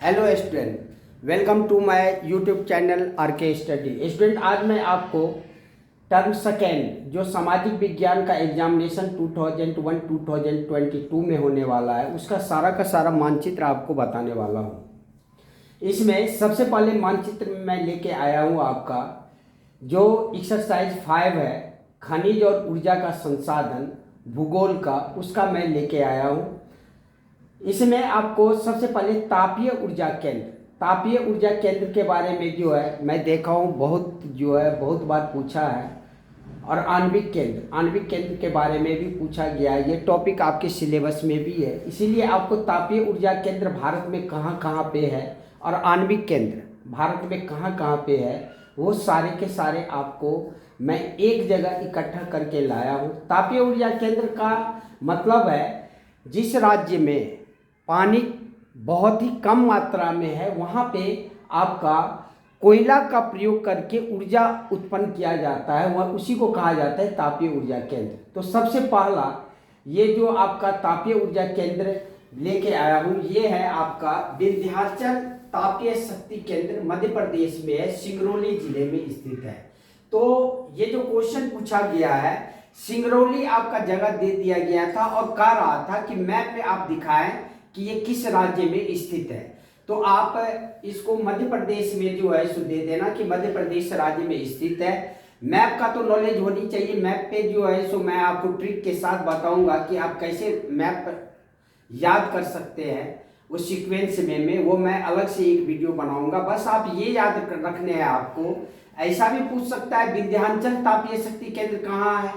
Hello student, welcome to my YouTube channel R K study. Student, आज मैं आपको term second जो सामाजिक विज्ञान का एग्जामिनेशन 2001-2022 में होने वाला है उसका सारा का सारा मानचित्र आपको बताने वाला हूँ। इसमें सबसे पहले मानचित्र में मैं लेके आया हूँ आपका जो एक्सरसाइज 5 है, खनिज और ऊर्जा का संसाधन भूगोल का, उसका मैं लेके आया हूँ। इसमें आपको सबसे पहले तापीय ऊर्जा केंद्र के बारे में जो है मैं देखा हूँ बहुत बार पूछा है। और आणविक केंद्र के बारे में भी पूछा गया है। ये टॉपिक आपके सिलेबस में भी है, इसीलिए आपको तापीय ऊर्जा केंद्र भारत में कहाँ कहाँ पे है और आणविक केंद्र भारत में कहाँ कहाँ पे है वो सारे के सारे आपको मैं एक जगह इकट्ठा करके लाया हूँ। तापीय ऊर्जा केंद्र का मतलब है जिस राज्य में पानी बहुत ही कम मात्रा में है वहाँ पे आपका कोयला का प्रयोग करके ऊर्जा उत्पन्न किया जाता है, वह उसी को कहा जाता है तापीय ऊर्जा केंद्र। तो सबसे पहला ये जो आपका तापीय ऊर्जा केंद्र लेके आया हूँ ये है आपका विंध्याचल तापीय शक्ति केंद्र, मध्य प्रदेश में है, सिंगरौली जिले में स्थित है। तो ये जो क्वेश्चन पूछा गया है, सिंगरौली आपका जगह दे दिया गया था और कह रहा था कि मैप में आप दिखाएं कि ये किस राज्य में स्थित है। तो आप इसको मध्य प्रदेश में जो है सो दे देना कि मध्य प्रदेश राज्य में स्थित है। मैप का तो नॉलेज होनी चाहिए। मैप पे जो है सो मैं आपको ट्रिक के साथ बताऊंगा कि आप कैसे मैप याद कर सकते हैं वो सीक्वेंस में वो मैं अलग से एक वीडियो बनाऊंगा। बस आप ये याद रखने हैं आपको। ऐसा भी पूछ सकता है विंध्याचल तापीय शक्ति केंद्र कहाँ है,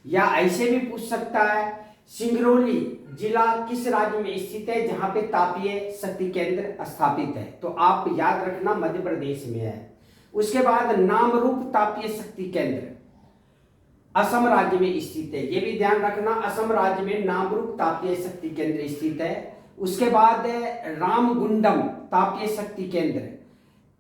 या ऐसे भी पूछ सकता है सिंगरौली जिला किस राज्य में स्थित है जहां पे तापीय शक्ति केंद्र स्थापित है। तो आप याद रखना मध्य प्रदेश में है। उसके बाद नामरूप तापीय शक्ति केंद्र असम राज्य में स्थित है, ये भी ध्यान रखना। असम राज्य में नामरूप तापीय शक्ति केंद्र स्थित है। उसके बाद रामगुंडम तापीय शक्ति केंद्र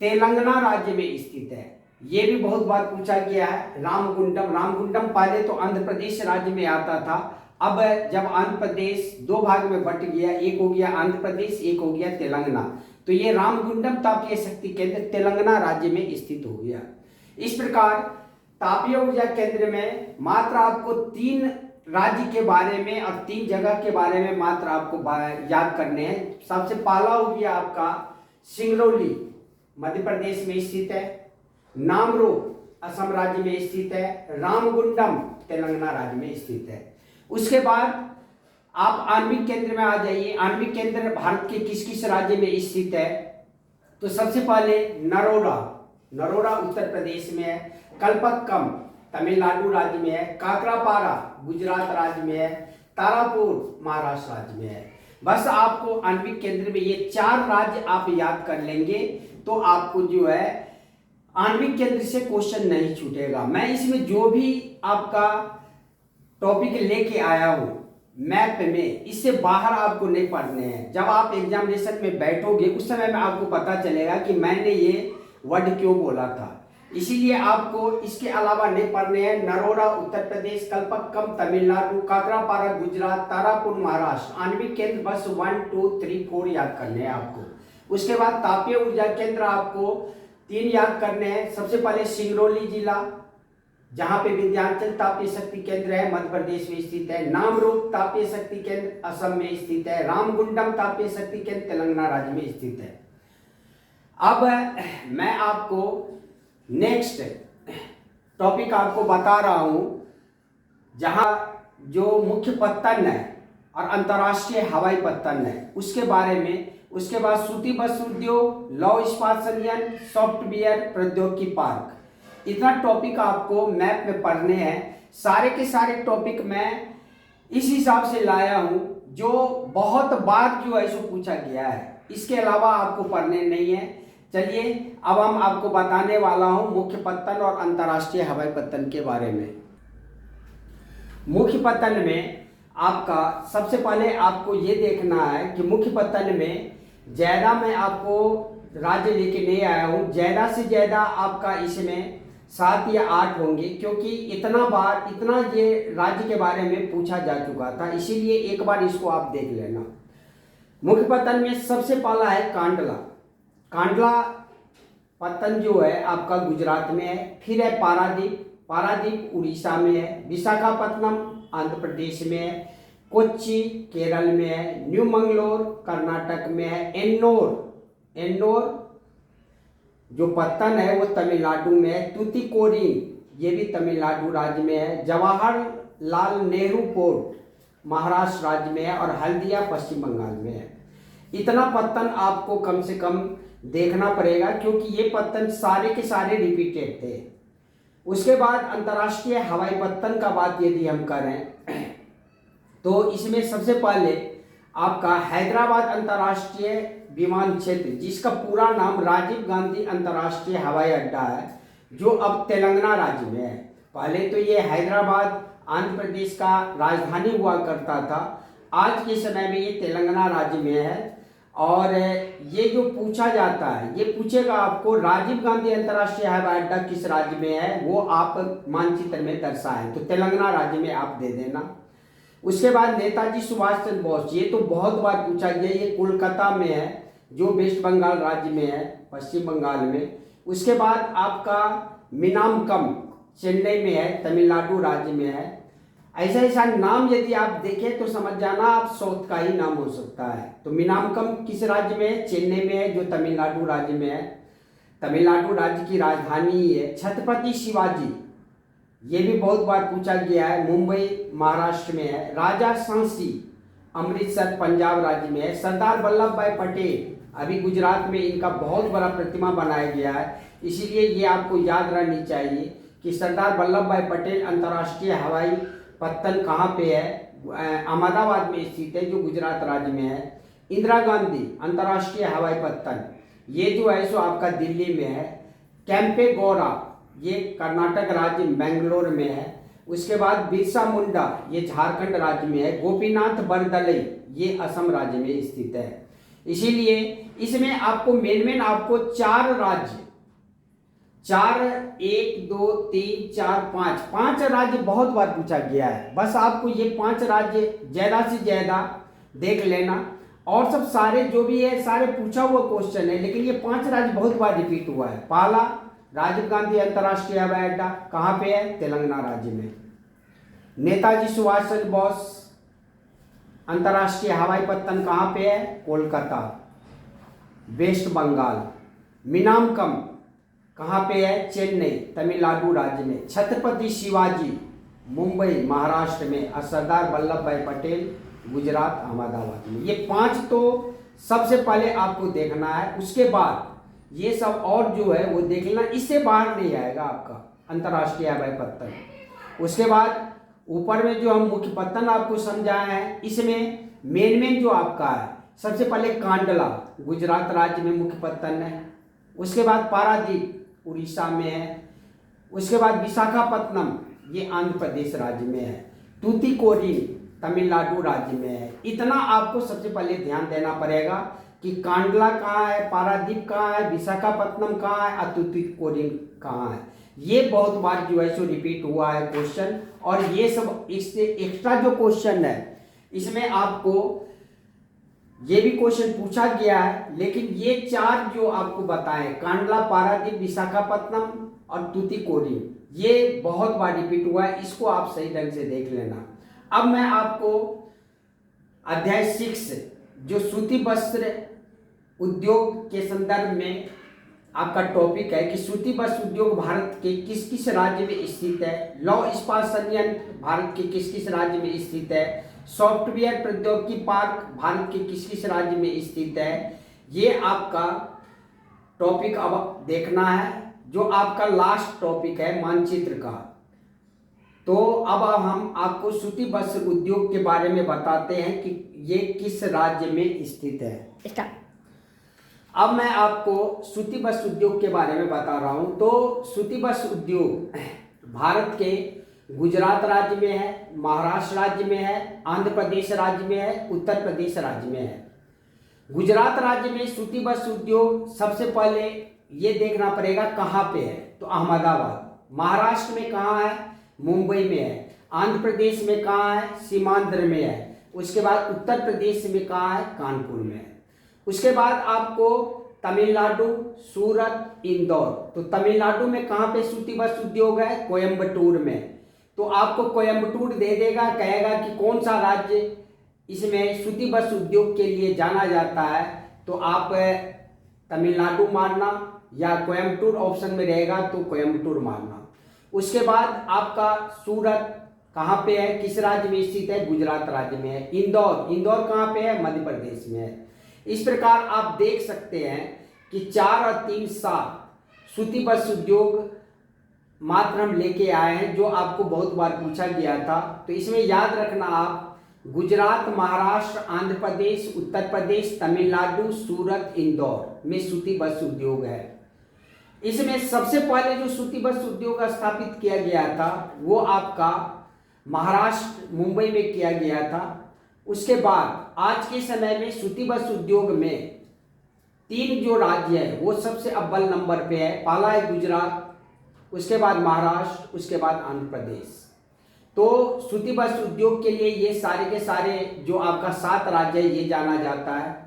तेलंगाना राज्य में स्थित है, ये भी बहुत बार पूछा गया है। रामगुंडम पहले तो आंध्र प्रदेश राज्य में आता था, अब जब आंध्र प्रदेश दो भाग में बट गया, एक हो गया आंध्र प्रदेश, एक हो गया तेलंगाना, तो ये रामगुंडम तापीय शक्ति केंद्र तेलंगाना राज्य में स्थित हो गया। इस प्रकार तापीय ऊर्जा केंद्र में मात्र आपको 3 राज्य के बारे में और 3 जगह के बारे में मात्र आपको याद करने हैं। सबसे पहला हो गया आपका सिंगरौली मध्य प्रदेश में स्थित है, नामरूप असम राज्य में स्थित है, रामगुंडम तेलंगाना राज्य में स्थित है। उसके बाद आप आणविक केंद्र में आ जाइए। आणविक केंद्र भारत के किस किस राज्य में स्थित है, तो सबसे पहले नरोरा उत्तर प्रदेश में है, कल्पक्कम तमिलनाडु राज्य में है, काकरापारा गुजरात राज्य में है, तारापुर महाराष्ट्र राज्य में है। बस आपको आणविक केंद्र में ये 4 राज्य आप याद कर लेंगे तो आपको जो है आणविक केंद्र से क्वेश्चन नहीं छूटेगा। मैं इसमें जो भी आपका टॉपिक लेके आया हूं मैप में, इससे बाहर आपको नहीं पढ़ने हैं। जब आप एग्जामिनेशन में बैठोगे उस समय में आपको पता चलेगा कि मैंने ये वर्ड क्यों बोला था, इसीलिए आपको इसके अलावा नहीं पढ़ने हैं। नरोरा उत्तर प्रदेश, कल्पक्कम तमिलनाडु, काकरापारा गुजरात, तारापुर महाराष्ट्र। आणविक केंद्र बस 1 2 3 4 याद करने हैं आपको। उसके बाद तापीय ऊर्जा केंद्र आपको 3 याद करने हैं। सबसे पहले सिंगरौली जिला जहां पे विंध्याचल तापीय शक्ति केंद्र है, मध्य प्रदेश में स्थित है, नामरूप तापीय शक्ति केंद्र असम में स्थित है, रामगुंडम तापीय शक्ति केंद्र तेलंगाना राज्य में स्थित है। अब मैं आपको नेक्स्ट टॉपिक आपको बता रहा हूं जहां जो मुख्य पत्तन है और अंतर्राष्ट्रीय हवाई पत्तन है उसके बारे में। उसके बाद सूती वस्त्र उद्योग, लौह इस्पात संयंत्र, सॉफ्टवेयर प्रौद्योगिकी पार्क, इतना टॉपिक आपको मैप में पढ़ने हैं। सारे के सारे टॉपिक मैं इस हिसाब से लाया हूं जो बहुत बार जो है सो पूछा गया है, इसके अलावा आपको पढ़ने नहीं है। चलिए अब हम आपको बताने वाला हूं मुख्य पत्तन और अंतर्राष्ट्रीय हवाई पत्तन के बारे में। मुख्य पत्तन में आपका सबसे पहले आपको ये देखना है कि मुख्य पत्तन में ज्यादा मैं आपको राज्य लेके नहीं आया हूं, ज्यादा से ज्यादा आपका इसमें 7 या 8 होंगे, क्योंकि इतना ये राज्य के बारे में पूछा जा चुका था, इसीलिए एक बार इसको आप देख लेना। मुख्य पत्तन में सबसे पहला है कांडला। कांडला पत्तन जो है आपका गुजरात में है। फिर है पारादीप, पारादीप उड़ीसा में है। विशाखापत्तनम आंध्र प्रदेश में है। कोच्चि केरल में है। न्यू मंगलोर कर्नाटक में है। एन्नोर, एन्नोर जो पत्तन है वो तमिलनाडु में है। तूतीकोरिन ये भी तमिलनाडु राज्य में है। जवाहरलाल नेहरू पोर्ट महाराष्ट्र राज्य में है। और हल्दिया पश्चिम बंगाल में है। इतना पत्तन आपको कम से कम देखना पड़ेगा क्योंकि ये पत्तन सारे के सारे रिपीटेड थे। उसके बाद अंतर्राष्ट्रीय हवाई पत्तन का बात यदि हम करें तो इसमें सबसे पहले आपका हैदराबाद अंतर्राष्ट्रीय विमान क्षेत्र, जिसका पूरा नाम राजीव गांधी अंतर्राष्ट्रीय हवाई अड्डा है, जो अब तेलंगाना राज्य में है। पहले तो ये हैदराबाद आंध्र प्रदेश का राजधानी हुआ करता था। आज के समय में ये तेलंगाना राज्य में है। और ये जो पूछा जाता है, ये पूछेगा आपको राजीव गांधी अंतर्राष्ट्रीय हवाई अड्डा किस राज्य में है, वो आप मानचित्र में दर्शाएं, तो तेलंगाना राज्य में आप दे देना। उसके बाद नेताजी सुभाष चंद्र बोस, ये तो बहुत बार पूछा गया, ये कोलकाता में है जो वेस्ट बंगाल राज्य में है, पश्चिम बंगाल में। उसके बाद आपका मीनामकम चेन्नई में है, तमिलनाडु राज्य में है। ऐसा ऐसा नाम यदि आप देखें तो समझ जाना आप साउथ का ही नाम हो सकता है। तो मीनामकम किस राज्य में है? चेन्नई में है, जो तमिलनाडु राज्य में है। तमिलनाडु राज्य की राजधानी ही है। छत्रपति शिवाजी, ये भी बहुत बार पूछा गया है, मुंबई महाराष्ट्र में है। राजा सांची अमृतसर पंजाब राज्य में है। सरदार वल्लभ भाई पटेल अभी गुजरात में इनका बहुत बड़ा प्रतिमा बनाया गया है, इसीलिए ये आपको याद रहनी चाहिए कि सरदार वल्लभ भाई पटेल अंतर्राष्ट्रीय हवाई पत्तन कहाँ पे है? अहमदाबाद में स्थित है, जो गुजरात राज्य में है। इंदिरा गांधी अंतर्राष्ट्रीय हवाई पत्तन, ये जो है सो आपका दिल्ली में है। कैंपे गौड़ा, ये कर्नाटक राज्य बेंगलोर में है। उसके बाद बिरसा मुंडा, ये झारखंड राज्य में है। गोपीनाथ बरदलै, ये असम राज्य में स्थित है। इसीलिए इसमें आपको मेन आपको 4 राज्य, 4 1 2 3 4 5 राज्य बहुत बार पूछा गया है। बस आपको ये 5 राज्य ज़्यादा से ज़्यादा देख लेना। और सब सारे जो भी है सारे पूछा हुआ क्वेश्चन है, लेकिन ये 5 राज्य बहुत बार रिपीट हुआ है। पहला राजीव गांधी अंतर्राष्ट्रीय हवाई अड्डा कहाँ पे है? तेलंगाना राज्य में। नेताजी सुभाष चंद्र बोस अंतर्राष्ट्रीय हवाई पत्तन कहाँ पे है? कोलकाता, वेस्ट बंगाल। मीनामकम कहाँ पे है? चेन्नई, तमिलनाडु राज्य में। छत्रपति शिवाजी मुंबई महाराष्ट्र में। और सरदार वल्लभ भाई पटेल गुजरात अहमदाबाद में। ये 5 तो सबसे पहले आपको देखना है। उसके बाद ये सब और जो है वो देख लेना, इससे बाहर नहीं आएगा आपका अंतर्राष्ट्रीय हवाई पत्तन। उसके बाद ऊपर में जो हम मुख्य पत्तन आपको समझाए हैं, इसमें मेन जो आपका है, सबसे पहले कांडला गुजरात राज्य में मुख्य पत्तन है। उसके बाद पारादीप उड़ीसा में है। उसके बाद विशाखापत्तनम, ये आंध्र प्रदेश राज्य में है। तूतीकोरिन तमिलनाडु राज्य में है। इतना आपको सबसे पहले ध्यान देना पड़ेगा कि कांडला कहाँ है, पारादीप कहाँ है, विशाखापत्तनम कहाँ है और तूतीकोरिन कहाँ है। ये बहुत बार जो है सो रिपीट हुआ है क्वेश्चन। और ये सब इससे एक्स्ट्रा जो क्वेश्चन है, इसमें आपको ये भी क्वेश्चन पूछा गया है, लेकिन ये 4 जो आपको बताएं, कांडला, पारादीप, विशाखापत्तनम और तूतीकोरिन, ये बहुत बार रिपीट हुआ है। इसको आप सही ढंग से देख लेना। अब मैं आपको अध्याय 6 जो सूती वस्त्र उद्योग के संदर्भ में आपका टॉपिक है कि सूती वस्त्र उद्योग भारत के किस किस राज्य में स्थित है। लौह इस्पात संयंत्र भारत के किस किस राज्य में स्थित है। सॉफ्टवेयर प्रौद्योगिकी पार्क भारत के किस किस राज्य में स्थित है। ये आपका टॉपिक अब देखना है, जो आपका लास्ट टॉपिक है मानचित्र का। तो अब हम आपको सूती वस्त्र उद्योग के बारे में बताते हैं कि ये किस राज्य में स्थित है। अब मैं आपको सूती वस्त्र उद्योग के बारे में बता रहा हूं। तो सूती वस्त्र उद्योग भारत के गुजरात राज्य में है, महाराष्ट्र राज्य में है, आंध्र प्रदेश राज्य में है, उत्तर प्रदेश राज्य में है। गुजरात राज्य में सूती वस्त्र उद्योग सबसे पहले ये देखना पड़ेगा कहाँ पे है, तो अहमदाबाद। महाराष्ट्र में कहाँ है? मुंबई में है। आंध्र प्रदेश में कहाँ है? सीमांध्र में है। उसके बाद उत्तर प्रदेश में कहाँ है, कानपुर में है। उसके बाद आपको तमिलनाडु, सूरत, इंदौर। तो तमिलनाडु में कहाँ पे सूती वस्त्र उद्योग है, कोयम्बटूर में। तो आपको कोयम्बटूर दे देगा, कहेगा कि कौन सा राज्य इसमें सूती वस्त्र उद्योग के लिए जाना जाता है, तो आप तमिलनाडु मानना, या कोयम्बटूर ऑप्शन में रहेगा तो कोयम्बटूर मानना। उसके बाद आपका सूरत कहाँ पे है, किस राज्य में स्थित है, गुजरात राज्य में है। इंदौर कहाँ पे है, मध्य प्रदेश में है। इस प्रकार आप देख सकते हैं कि 4 और 3 7 सूती वस्त्र उद्योग मात्र हम लेके आए हैं, जो आपको बहुत बार पूछा गया था। तो इसमें याद रखना आप, गुजरात, महाराष्ट्र, आंध्र प्रदेश, उत्तर प्रदेश, तमिलनाडु, सूरत, इंदौर में सूती वस्त्र उद्योग है। इसमें सबसे पहले जो सूती वस्त्र उद्योग स्थापित किया गया था वो आपका महाराष्ट्र, मुंबई में किया गया था। उसके बाद आज के समय में सूती वस्त्र उद्योग में 3 जो राज्य है वो सबसे अव्वल नंबर पे है। पहला है गुजरात, उसके बाद महाराष्ट्र, उसके बाद आंध्र प्रदेश। तो सूती वस्त्र उद्योग के लिए ये सारे के सारे जो आपका 7 राज्य है ये जाना जाता है।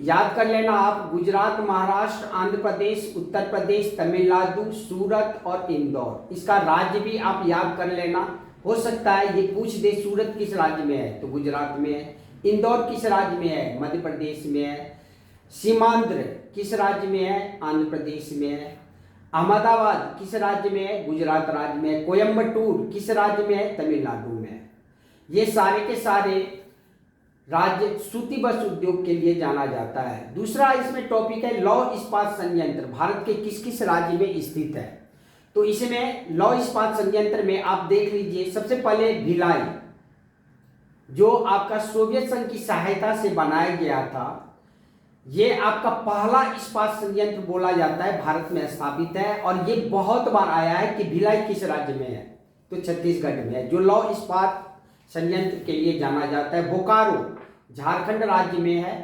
याद कर लेना आप, गुजरात, महाराष्ट्र, आंध्र प्रदेश, उत्तर प्रदेश, तमिलनाडु, सूरत और इंदौर। इसका राज्य भी आप याद कर लेना। हो सकता है ये पूछ दे सूरत किस राज्य में है, तो गुजरात में है। इंदौर किस राज्य में है, मध्य प्रदेश में है। सीमांध्र किस राज्य में है, आंध्र प्रदेश में है। अहमदाबाद किस राज्य में है, गुजरात राज्य में है। कोयम्बटूर किस राज्य में है, तमिलनाडु में है। ये सारे के सारे राज्य सूती वस्त्र उद्योग के लिए जाना जाता है। दूसरा इसमें टॉपिक है लौह इस्पात संयंत्र भारत के किस किस राज्य में स्थित है। तो इसमें लौह इस्पात संयंत्र में आप देख लीजिए, सबसे पहले भिलाई, जो आपका सोवियत संघ की सहायता से बनाया गया था। ये आपका पहला इस्पात संयंत्र बोला जाता है, भारत में स्थापित है। और ये बहुत बार आया है कि भिलाई किस राज्य में है, तो छत्तीसगढ़ में है, जो लौह इस्पात संयंत्र के लिए जाना जाता है। बोकारो झारखंड राज्य में है।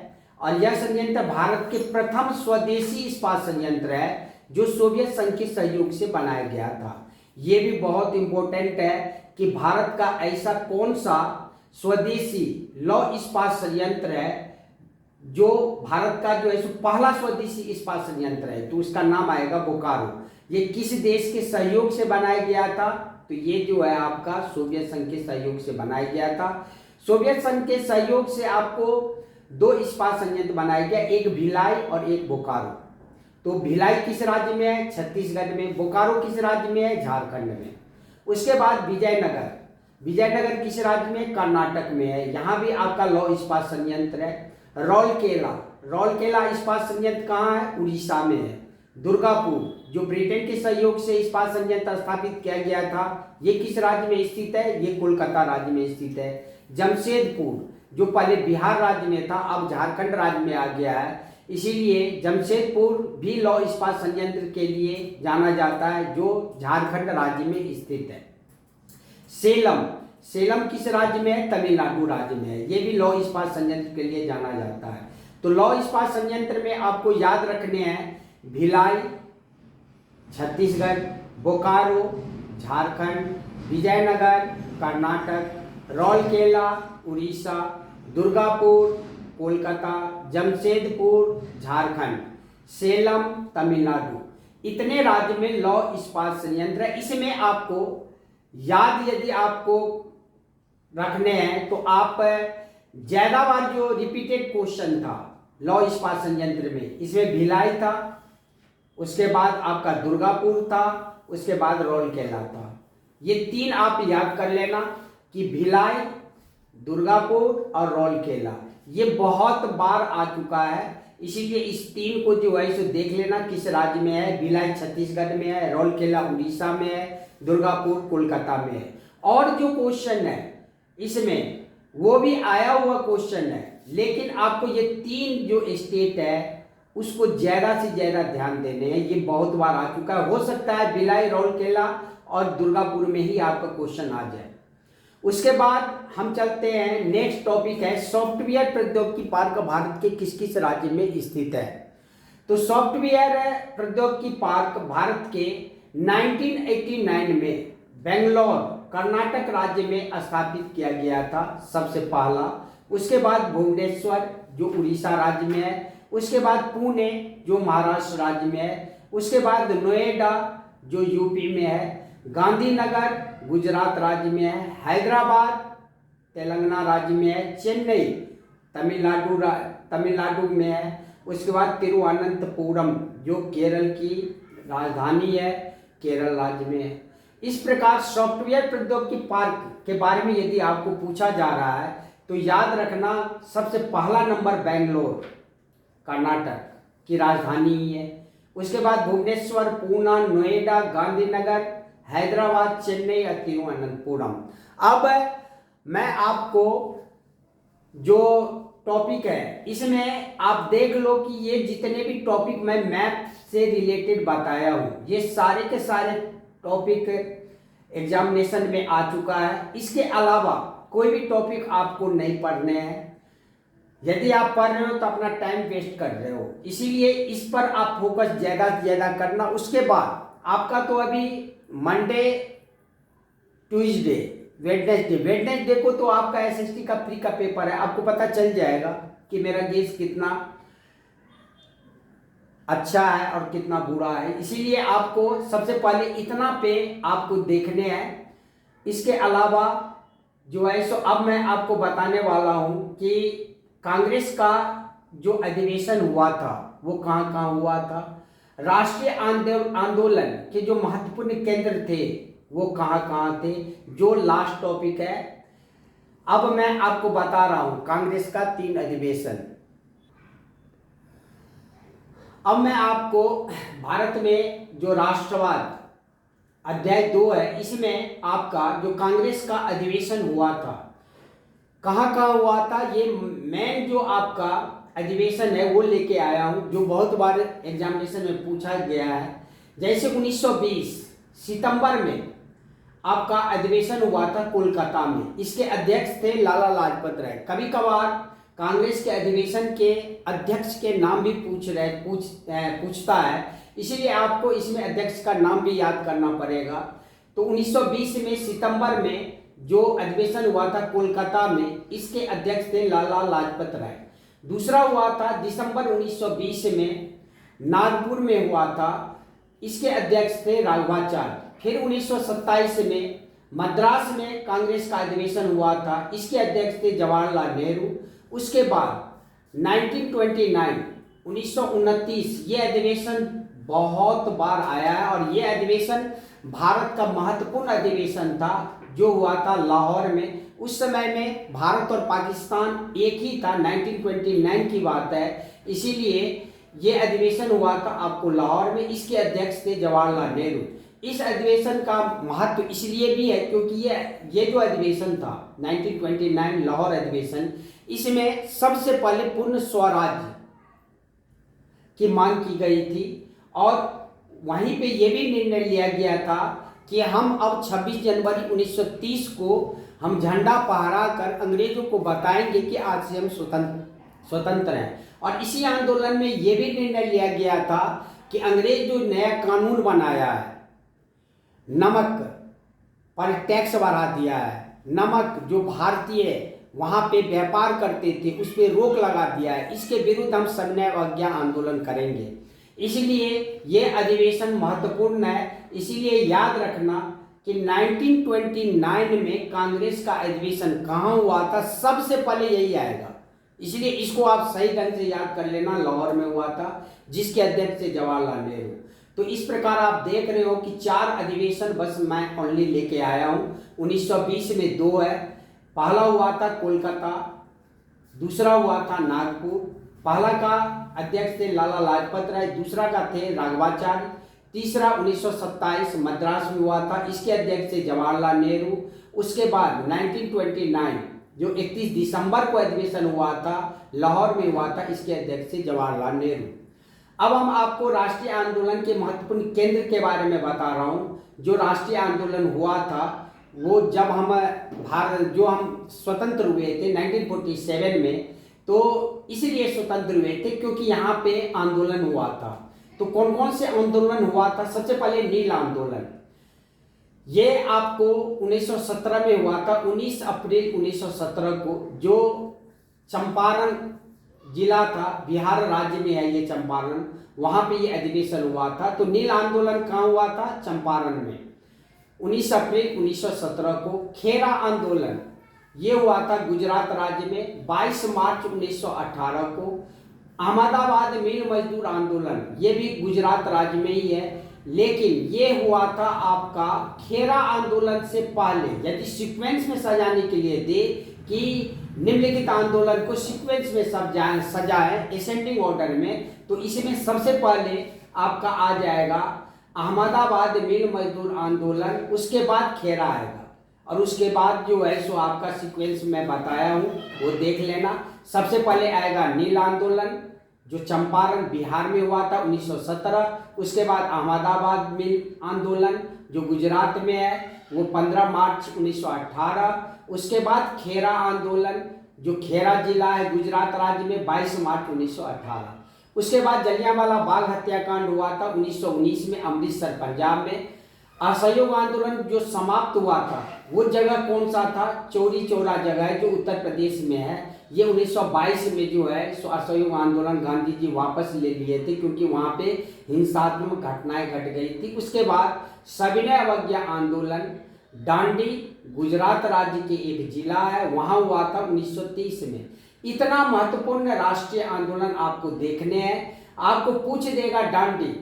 और यह संयंत्र भारत के प्रथम स्वदेशी इस्पात संयंत्र है, जो सोवियत संघ के सहयोग से बनाया गया था। ये भी बहुत इंपॉर्टेंट है कि भारत का ऐसा कौन सा स्वदेशी लौह इस्पात संयंत्र है जो भारत का जो है पहला स्वदेशी इस्पात संयंत्र है, तो उसका नाम आएगा बोकारो। ये किस देश के सहयोग से बनाया गया था, तो ये जो है आपका सोवियत संघ के सहयोग से बनाया गया था। सोवियत संघ के सहयोग से आपको 2 इस्पात संयंत्र बनाया गया, एक भिलाई और एक बोकारो। तो भिलाई किस राज्य में है, छत्तीसगढ़ में। बोकारो किस राज्य में है, झारखंड में। उसके बाद विजयनगर किस राज्य में, कर्नाटक में है। यहाँ भी आपका लौह इस्पात संयंत्र है। रौरकेला इस्पात संयंत्र कहाँ है, उड़ीसा में है। दुर्गापुर, जो ब्रिटेन के सहयोग से इस्पात संयंत्र स्थापित किया गया था, ये किस राज्य में स्थित है, ये कोलकाता राज्य में स्थित है। जमशेदपुर, जो पहले बिहार राज्य में था, अब झारखंड राज्य में आ गया है, इसीलिए जमशेदपुर भी लौह इस्पात संयंत्र के लिए जाना जाता है, जो झारखंड राज्य में स्थित है। सेलम किस राज्य में है, तमिलनाडु राज्य में है। ये भी लौह इस्पात संयंत्र के लिए जाना जाता है। तो लौह इस्पात संयंत्र में आपको याद रखने हैं भिलाई छत्तीसगढ़, बोकारो झारखंड, विजयनगर कर्नाटक, रौरकेला उड़ीसा, दुर्गापुर कोलकाता, जमशेदपुर झारखंड, सेलम तमिलनाडु। इतने राज्य में लौह इस्पात संयंत्र है। इसमें आपको याद यदि आपको रखने हैं तो आप ज्यादा बार जो रिपीटेड क्वेश्चन था लौह इस्पात संयंत्र में, इसमें भिलाई था, उसके बाद आपका दुर्गापुर था, उसके बाद रौरकेला था। ये 3 आप याद कर लेना कि भिलाई, दुर्गापुर और रौरकेला ये बहुत बार आ चुका है, इसीलिए इस 3 को जो है सो देख लेना किस राज्य में है। भिलाई छत्तीसगढ़ में है, रौरकेला उड़ीसा में है, दुर्गापुर कोलकाता में है। और जो क्वेश्चन है इसमें वो भी आया हुआ क्वेश्चन है, लेकिन आपको ये 3 जो स्टेट है उसको ज्यादा से ज्यादा ध्यान देने हैं। ये बहुत बार आ चुका है, हो सकता है भिलाई, रौरकेला और दुर्गापुर में ही आपका क्वेश्चन आ जाए। उसके बाद हम चलते हैं, नेक्स्ट टॉपिक है सॉफ्टवेयर प्रौद्योगिकी पार्क भारत के किस किस राज्य में स्थित है। तो सॉफ्टवेयर प्रौद्योगिकी पार्क भारत के 1989 में बेंगलोर कर्नाटक राज्य में स्थापित किया गया था सबसे पहला। उसके बाद भुवनेश्वर जो उड़ीसा राज्य में है, उसके बाद पुणे जो महाराष्ट्र राज्य में है, उसके बाद नोएडा जो यूपी में है, गांधीनगर गुजरात राज्य में है, हैदराबाद तेलंगाना राज्य में है, चेन्नई तमिलनाडु में है, उसके बाद तिरुवनंतपुरम जो केरल की राजधानी है, केरल राज्य में है। इस प्रकार सॉफ्टवेयर प्रौद्योगिकी पार्क के बारे में यदि आपको पूछा जा रहा है तो याद रखना सबसे पहला नंबर बेंगलोर कर्नाटक की राजधानी ही है। उसके बाद भुवनेश्वर, पूना, नोएडा, गांधीनगर, हैदराबाद, चेन्नई और तिरुवनंतपुरम। अब मैं आपको जो टॉपिक है इसमें आप देख लो कि ये जितने भी टॉपिक मैं मैथ से रिलेटेड बताया हूँ ये सारे के सारे टॉपिक एग्जामिनेशन में आ चुका है। इसके अलावा कोई भी टॉपिक आपको नहीं पढ़ने हैं। यदि आप पढ़ रहे हो तो अपना टाइम वेस्ट कर रहे हो, इसीलिए इस पर आप फोकस ज़्यादा से ज़्यादा करना। उसके बाद आपका तो अभी मंडे, ट्यूसडे, वेडनेसडे को तो आपका एसएसटी का प्री का पेपर है। आपको पता चल जाएगा कि मेरा गेस कितना अच्छा है और कितना बुरा है, इसीलिए आपको सबसे पहले इतना पे आपको देखने हैं। इसके अलावा जो है सो अब मैं आपको बताने वाला हूं कि कांग्रेस का जो अधिवेशन हुआ था वो कहाँ कहाँ हुआ था, राष्ट्रीय आंदोलन के जो महत्वपूर्ण केंद्र थे वो कहाँ कहाँ थे, जो लास्ट टॉपिक है। अब मैं आपको बता रहा हूं कांग्रेस का 3 अधिवेशन। अब मैं आपको भारत में जो राष्ट्रवाद अध्याय 2 है इसमें आपका जो कांग्रेस का अधिवेशन हुआ था कहाँ कहाँ हुआ था, ये मेन जो आपका अधिवेशन है वो लेके आया हूँ, जो बहुत बार एग्जामिनेशन में पूछा गया है। जैसे 1920 सितंबर में आपका अधिवेशन हुआ था कोलकाता में, इसके अध्यक्ष थे लाला लाजपत राय। कभी कभार कांग्रेस के अधिवेशन के अध्यक्ष के नाम भी पूछता है, इसीलिए आपको इसमें अध्यक्ष का नाम भी याद करना पड़ेगा। तो 1920 में सितंबर में जो अधिवेशन हुआ था कोलकाता में, इसके अध्यक्ष थे लाला लाजपत राय। दूसरा हुआ था दिसंबर 1920 में नागपुर में हुआ था, इसके अध्यक्ष थे राघवाचार्य। फिर 1927 में मद्रास में कांग्रेस का अधिवेशन हुआ था, इसके अध्यक्ष थे जवाहरलाल नेहरू। उसके बाद 1929 ये अधिवेशन बहुत बार आया है और ये अधिवेशन भारत का महत्वपूर्ण अधिवेशन था जो हुआ था लाहौर में। उस समय में भारत और पाकिस्तान एक ही था, 1929 की बात है, इसीलिए ये अधिवेशन हुआ था आपको लाहौर में। इसके अध्यक्ष थे जवाहरलाल नेहरू। इस अधिवेशन का महत्व इसलिए भी है क्योंकि ये जो अधिवेशन था 1929 लाहौर अधिवेशन, इसमें सबसे पहले पूर्ण स्वराज्य की मांग की गई थी और वहीं पे ये भी निर्णय लिया गया था कि हम अब 26 जनवरी 1930 को हम झंडा फहरा कर अंग्रेजों को बताएंगे कि आज से हम स्वतंत्र हैं। और इसी आंदोलन में ये भी निर्णय लिया गया था कि अंग्रेज जो नया कानून बनाया है, नमक पर टैक्स बढ़ा दिया है, नमक जो भारतीय वहाँ पे व्यापार करते थे उस पर रोक लगा दिया है, इसके विरुद्ध हम सविनय अवज्ञा आंदोलन करेंगे। इसलिए ये अधिवेशन महत्वपूर्ण है। इसीलिए याद रखना कि 1929 में कांग्रेस का अधिवेशन कहाँ हुआ था, सबसे पहले यही आएगा, इसलिए इसको आप सही ढंग से याद कर लेना। लाहौर में हुआ था, जिसके अध्यक्ष थे जवाहरलाल नेहरू। तो इस प्रकार आप देख रहे हो कि 4 अधिवेशन बस मैं ओनली लेके आया हूँ। 1920 में 2 है, पहला हुआ था कोलकाता, दूसरा हुआ था नागपुर। पहला का अध्यक्ष थे लाला लाजपत राय, दूसरा का थे राघवाचार्य, तीसरा 1927 मद्रास में हुआ था, इसके अध्यक्ष थे जवाहरलाल नेहरू। उसके बाद 1929 जो 31 दिसंबर को अधिवेशन हुआ था लाहौर में हुआ था, इसके अध्यक्ष थे जवाहरलाल नेहरू। अब हम आपको राष्ट्रीय आंदोलन के महत्वपूर्ण केंद्र के बारे में बता रहा हूँ। जो राष्ट्रीय आंदोलन हुआ था वो जब हम स्वतंत्र हुए थे 1947 में, तो इसलिए स्वतंत्र हुए थे क्योंकि यहाँ पे आंदोलन हुआ था। तो कौन कौन से आंदोलन हुआ था? सबसे पहले नील आंदोलन। ये आपको 1917 में हुआ था। 19 अप्रैल 1917 को जो चंपारण जिला था, बिहार राज्य में है ये चंपारण, वहां पे ये अधिवेशन हुआ था। तो नील आंदोलन कहाँ हुआ था? चंपारण में। 19 अप्रैल 1917 को खेरा आंदोलन ये हुआ था गुजरात राज्य में। 22 मार्च 1918 को अहमदाबाद मिल मजदूर आंदोलन ये भी गुजरात राज्य में ही है, लेकिन ये हुआ था आपका खेरा आंदोलन से पहले। यदि सीक्वेंस में सजाने के लिए दे कि निम्नलिखित आंदोलन को सीक्वेंस में सजाए असेंडिंग ऑर्डर में, तो इसमें सबसे पहले आपका आ जाएगा अहमदाबाद मिल मजदूर आंदोलन, उसके बाद खेरा आएगा, और उसके बाद जो है सो आपका सीक्वेंस मैं बताया हूँ वो देख लेना। सबसे पहले आएगा नील आंदोलन जो चंपारण बिहार में हुआ था 1917, उसके बाद अहमदाबाद मिल आंदोलन जो गुजरात में है वो 15 मार्च 1918, उसके बाद खेरा आंदोलन जो खेरा जिला है गुजरात राज्य में 22 मार्च 1918, उसके बाद जलियांवाला बाग हत्याकांड हुआ था 1919 में अमृतसर पंजाब में। असहयोग आंदोलन जो समाप्त हुआ था वो जगह कौन सा था? चौरी चौरा जगह है जो उत्तर प्रदेश में है। ये 1922 में जो है सो असहयोग आंदोलन गांधी जी वापस ले लिए थे क्योंकि वहाँ पे हिंसात्मक घटनाएं घट गई थी। उसके बाद सविनय अवज्ञा आंदोलन डांडी गुजरात राज्य के एक जिला है, वहाँ हुआ था 1930 में। इतना महत्वपूर्ण राष्ट्रीय आंदोलन आपको देखने हैं। आपको पूछ देगा डांडी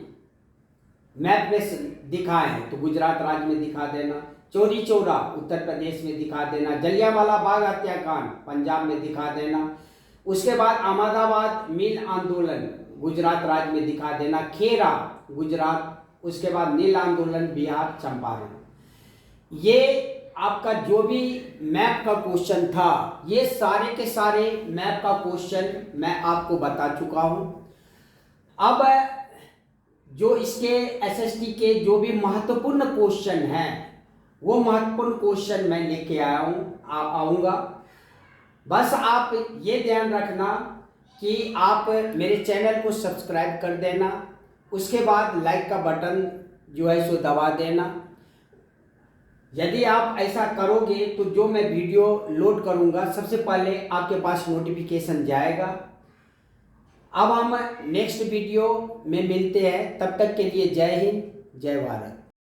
मैप में दिखाए तो गुजरात राज्य में दिखा देना, चौरी चौरा उत्तर प्रदेश में दिखा देना, जलियांवाला बाग हत्याकांड पंजाब में दिखा देना, उसके बाद अहमदाबाद मिल आंदोलन गुजरात राज्य में दिखा देना, खेरा गुजरात, उसके बाद नील आंदोलन बिहार चंपारण। ये आपका जो भी मैप का क्वेश्चन था ये सारे के सारे मैप का क्वेश्चन मैं आपको बता चुका हूं। अब जो इसके एसएसटी के जो भी महत्वपूर्ण क्वेश्चन हैं वो महत्वपूर्ण क्वेश्चन मैं लेके आऊँगा। बस आप ये ध्यान रखना कि आप मेरे चैनल को सब्सक्राइब कर देना, उसके बाद लाइक का बटन जो है सो दबा देना। यदि आप ऐसा करोगे तो जो मैं वीडियो लोड करूँगा सबसे पहले आपके पास नोटिफिकेशन जाएगा। अब हम नेक्स्ट वीडियो में मिलते हैं, तब तक के लिए जय हिंद जय भारत।